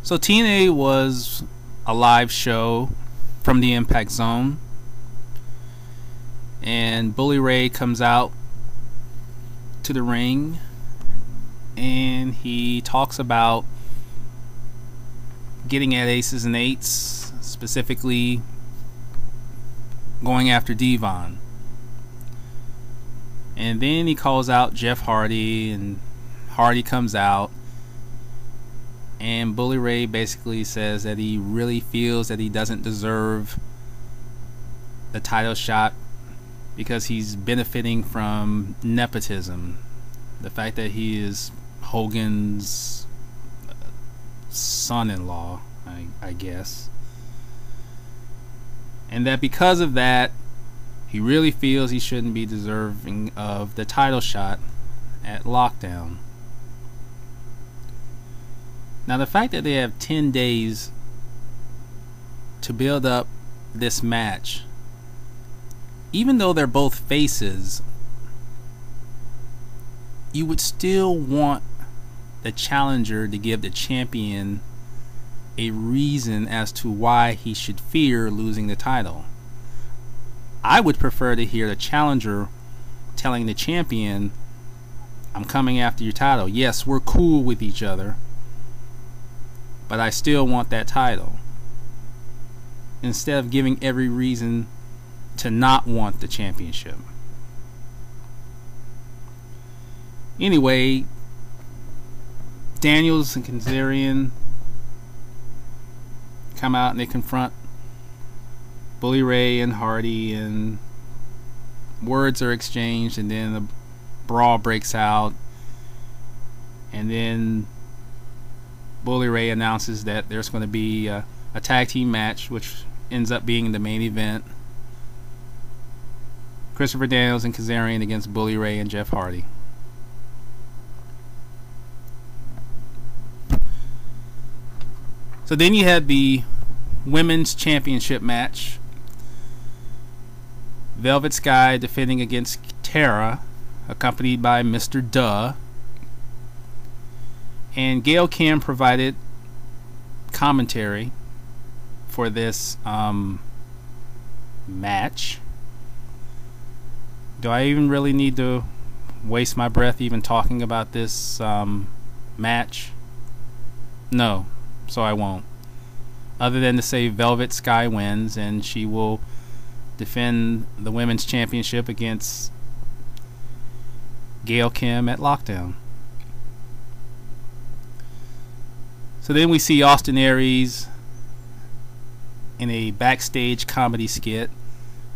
So TNA was a live show from the Impact Zone, and Bully Ray comes out to the ring and he talks about getting at aces and eights, specifically going after Devon. And then he calls out Jeff Hardy, and Hardy comes out, and Bully Ray basically says that he really feels that he doesn't deserve the title shot because he's benefiting from nepotism. The fact that he is Hogan's son-in-law, I guess. And that because of that, he really feels he shouldn't be deserving of the title shot at Lockdown. Now, the fact that they have 10 days to build up this match, even though they're both faces, you would still want the challenger to give the champion a reason as to why he should fear losing the title. I would prefer to hear the challenger telling the champion, I'm coming after your title. Yes, we're cool with each other, but I still want that title. Instead of giving every reason to not want the championship. Anyway, Daniels and Kazarian come out and they confront Bully Ray and Hardy, and words are exchanged, and then a brawl breaks out, and then Bully Ray announces that there's going to be a tag team match, which ends up being the main event. Christopher Daniels and Kazarian against Bully Ray and Jeff Hardy. So then you had the women's championship match. Velvet Sky defending against Tara, accompanied by Mr. Duh. And Gail Kim provided commentary for this match. Do I even really need to waste my breath even talking about this match? No, so I won't. Other than to say Velvet Sky wins, and she will defend the women's championship against Gail Kim at Lockdown. So then we see Austin Aries in a backstage comedy skit.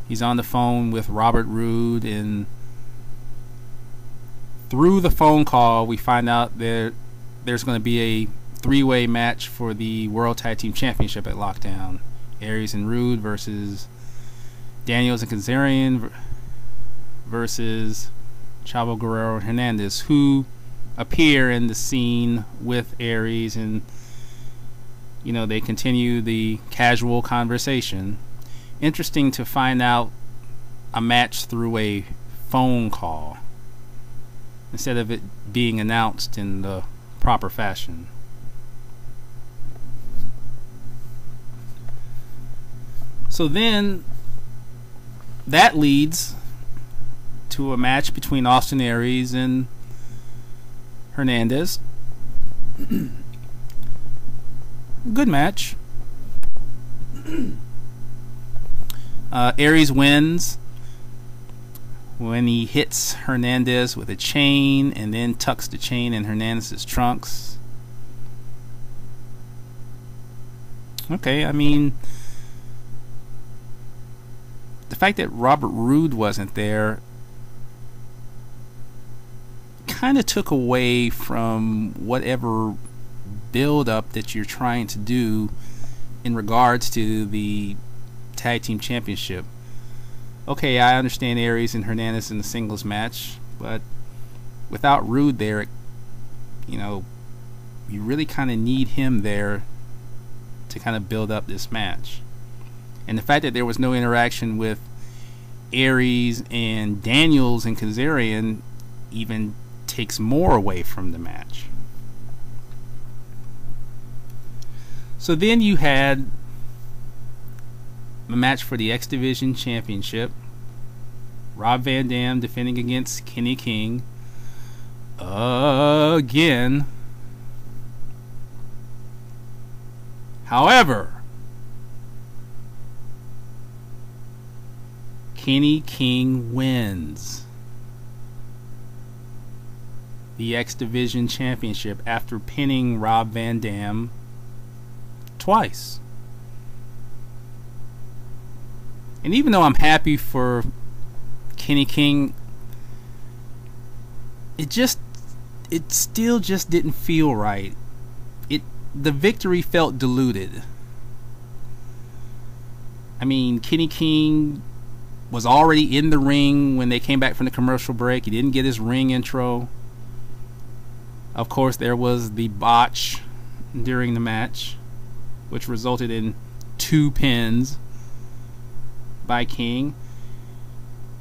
He's on the phone with Robert Roode, and through the phone call we find out that there's going to be a three-way match for the World Tag Team Championship at Lockdown. Aries and Roode versus Daniels and Kazarian versus Chavo Guerrero and Hernandez, who appear in the scene with Aries, and you know, they continue the casual conversation. Interesting to find out a match through a phone call instead of it being announced in the proper fashion. So then that leads to a match between Austin Aries and Hernandez. Good match. Aries wins when he hits Hernandez with a chain and then tucks the chain in Hernandez's trunks. Okay, I mean, the fact that Robert Roode wasn't there kind of took away from whatever build-up that you're trying to do in regards to the Tag Team Championship. Okay, I understand Aries and Hernandez in the singles match, but without Roode there, you know, you really kind of need him there to kind of build up this match. And the fact that there was no interaction with Aries and Daniels and Kazarian even takes more away from the match. So then you had a match for the X Division Championship. Rob Van Dam defending against Kenny King. Again. However, Kenny King wins the X Division Championship after pinning Rob Van Dam twice. And even though I'm happy for Kenny King, it still just didn't feel right. The victory felt diluted. I mean, Kenny King was already in the ring when they came back from the commercial break. He didn't get his ring intro. Of course, there was the botch during the match, which resulted in 2 pins by King.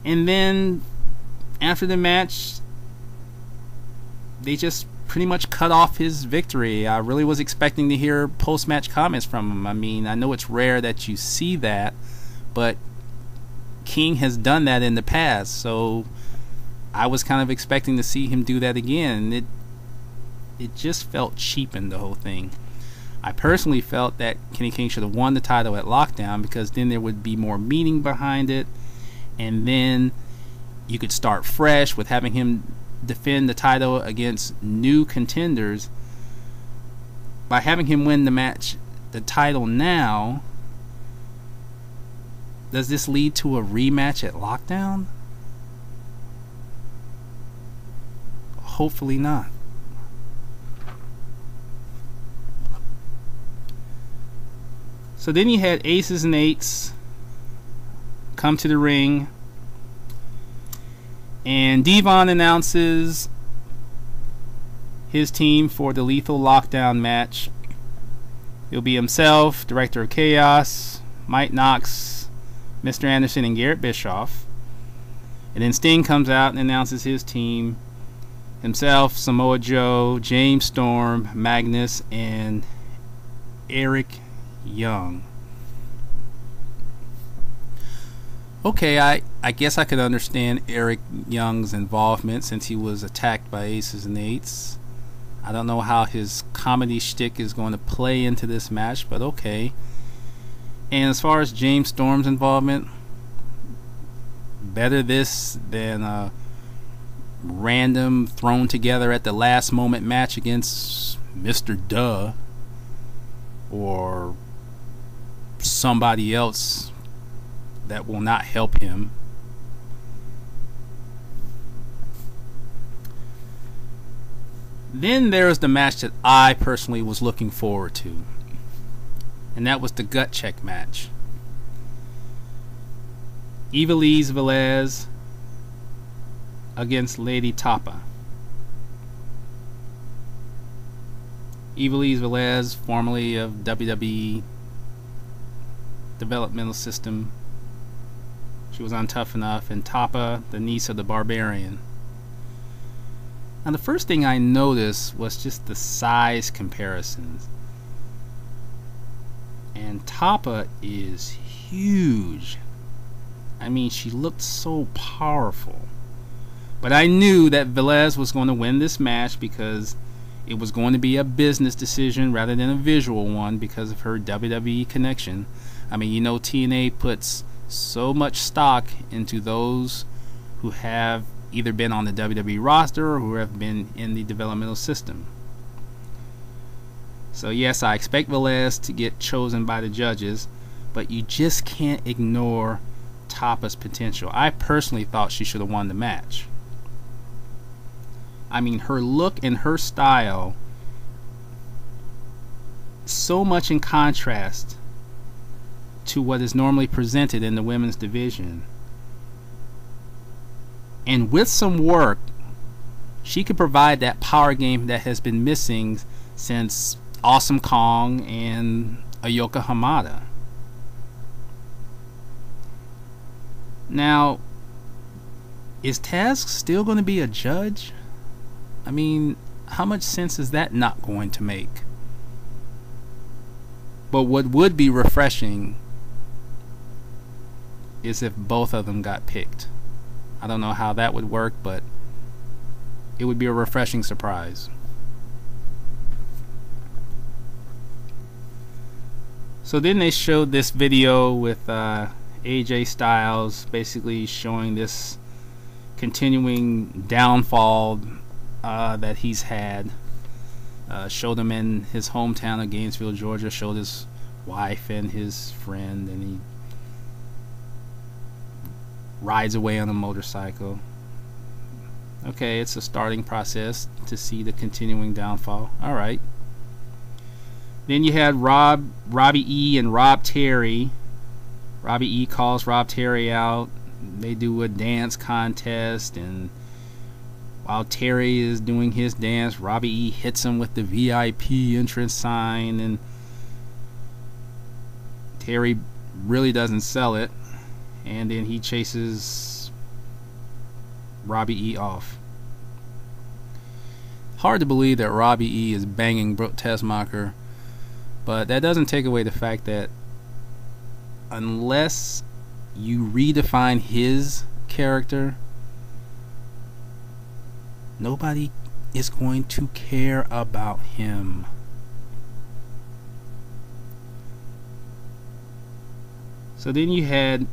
And then after the match, they just pretty much cut off his victory. I really was expecting to hear post-match comments from him. I mean, I know it's rare that you see that, but King has done that in the past, so I was kind of expecting to see him do that again. It just felt cheapened, the whole thing. I personally felt that Kenny King should have won the title at Lockdown, because then there would be more meaning behind it, and then you could start fresh with having him defend the title against new contenders. By having him win the title now, does this lead to a rematch at Lockdown? Hopefully not. So then you had Aces and Eights come to the ring, and Devon announces his team for the Lethal Lockdown match. It'll be himself, Director of Chaos, Mike Knox, Mr. Anderson, and Garrett Bischoff. And then Sting comes out and announces his team: himself, Samoa Joe, James Storm, Magnus, and Eric Young. Okay, I guess I could understand Eric Young's involvement since he was attacked by Aces and Eights. I don't know how his comedy shtick is going to play into this match, but okay. And as far as James Storm's involvement, better this than a random thrown together at the last moment match against Mr. Duh or somebody else that will not help him. Then there's the match that I personally was looking forward to, and that was the gut check match. Ivelisse Velez against Lady Tapa. Ivelisse Velez, formerly of WWE Developmental System. She was on Tough Enough. And Tapa, the niece of the Barbarian. Now the first thing I noticed was just the size comparisons. And Tapa is huge. I mean, she looked so powerful. But I knew that Velez was going to win this match because it was going to be a business decision rather than a visual one because of her WWE connection. I mean, you know, TNA puts so much stock into those who have either been on the WWE roster or who have been in the developmental system. So yes, I expect Velez to get chosen by the judges, but you just can't ignore Tapa's potential. I personally thought she should have won the match. I mean, her look and her style, so much in contrast to what is normally presented in the women's division. And with some work, she could provide that power game that has been missing since Awesome Kong and Ayoka Hamada. Now, is Taz still going to be a judge? I mean, how much sense is that not going to make? But what would be refreshing is if both of them got picked. I don't know how that would work, but it would be a refreshing surprise. So then they showed this video with AJ Styles basically showing this continuing downfall that he's had. Showed him in his hometown of Gainesville, Georgia. Showed his wife and his friend, and he rides away on a motorcycle. Okay, it's a starting process to see the continuing downfall. Alright. Then you had Robbie E and Rob Terry. Robbie E calls Rob Terry out. They do a dance contest, and while Terry is doing his dance, Robbie E hits him with the VIP entrance sign, and Terry really doesn't sell it, and then he chases Robbie E off. Hard to believe that Robbie E is banging Brooke Tessmacher, but that doesn't take away the fact that unless you redefine his character, nobody is going to care about him. So then you had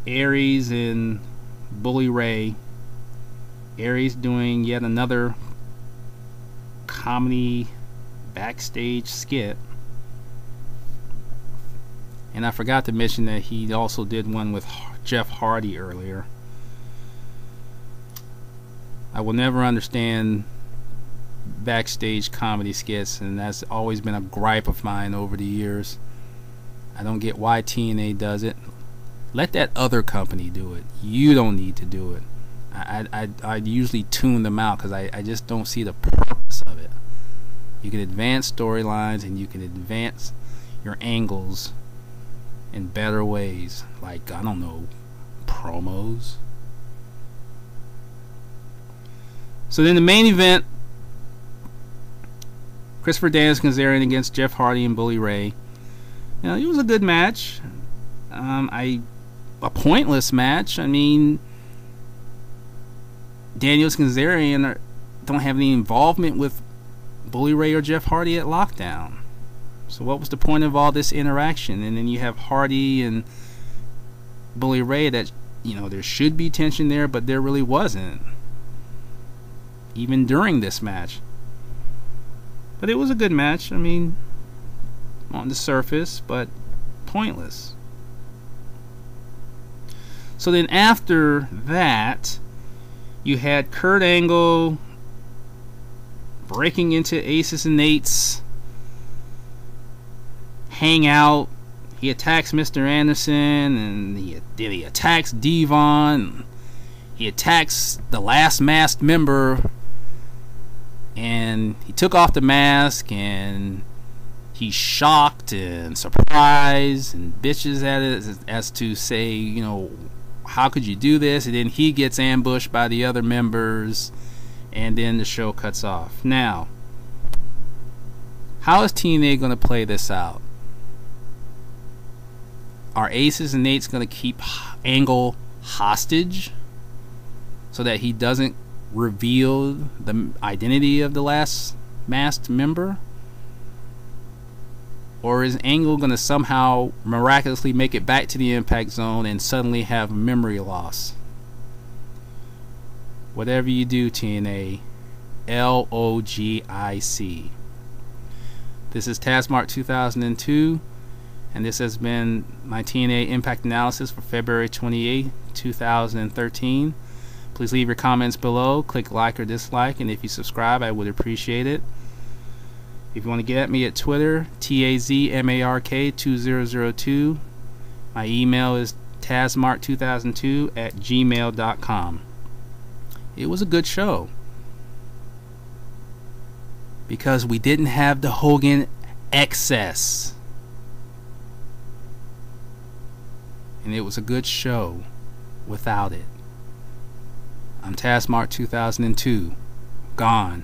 Aries and Bully Ray. Aries doing yet another comedy backstage skit. And I forgot to mention that he also did one with Jeff Hardy earlier. I will never understand backstage comedy skits, and that's always been a gripe of mine over the years. I don't get why TNA does it. Let that other company do it. You don't need to do it. I usually tune them out because I just don't see the purpose of it. You can advance storylines and you can advance your angles in better ways, like, I don't know, promos. So then the main event, Christopher Daniels Kazarian against Jeff Hardy and Bully Ray. You know, it was a good match. A pointless match. I mean, Daniels Kazarian don't have any involvement with Bully Ray or Jeff Hardy at Lockdown. So what was the point of all this interaction? And then you have Hardy and Bully Ray that, you know, there should be tension there, but there really wasn't, even during this match. But it was a good match. I mean, on the surface, but pointless. So then after that, you had Kurt Angle breaking into Aces and Eights hangout. He attacks Mr. Anderson, and he attacks Devon. He attacks the last masked member, and he took off the mask, and he's shocked and surprised and bitches at it as to say, you know, how could you do this? And then he gets ambushed by the other members, and then the show cuts off. Now, how is TNA going to play this out? Are Aces and Eights going to keep Angle hostage so that he doesn't reveal the identity of the last masked member? Or is Angle going to somehow miraculously make it back to the Impact Zone and suddenly have memory loss? Whatever you do, TNA, LOGIC. This is Tazmark 2002, and this has been my TNA Impact Analysis for February 28, 2013. Please leave your comments below, click like or dislike, and if you subscribe, I would appreciate it. If you want to get at me at Twitter, TAZMARK2002. My email is tazmark2002@gmail.com. It was a good show because we didn't have the Hogan excess, and it was a good show without it. I'm Tazmark 2002. Gone.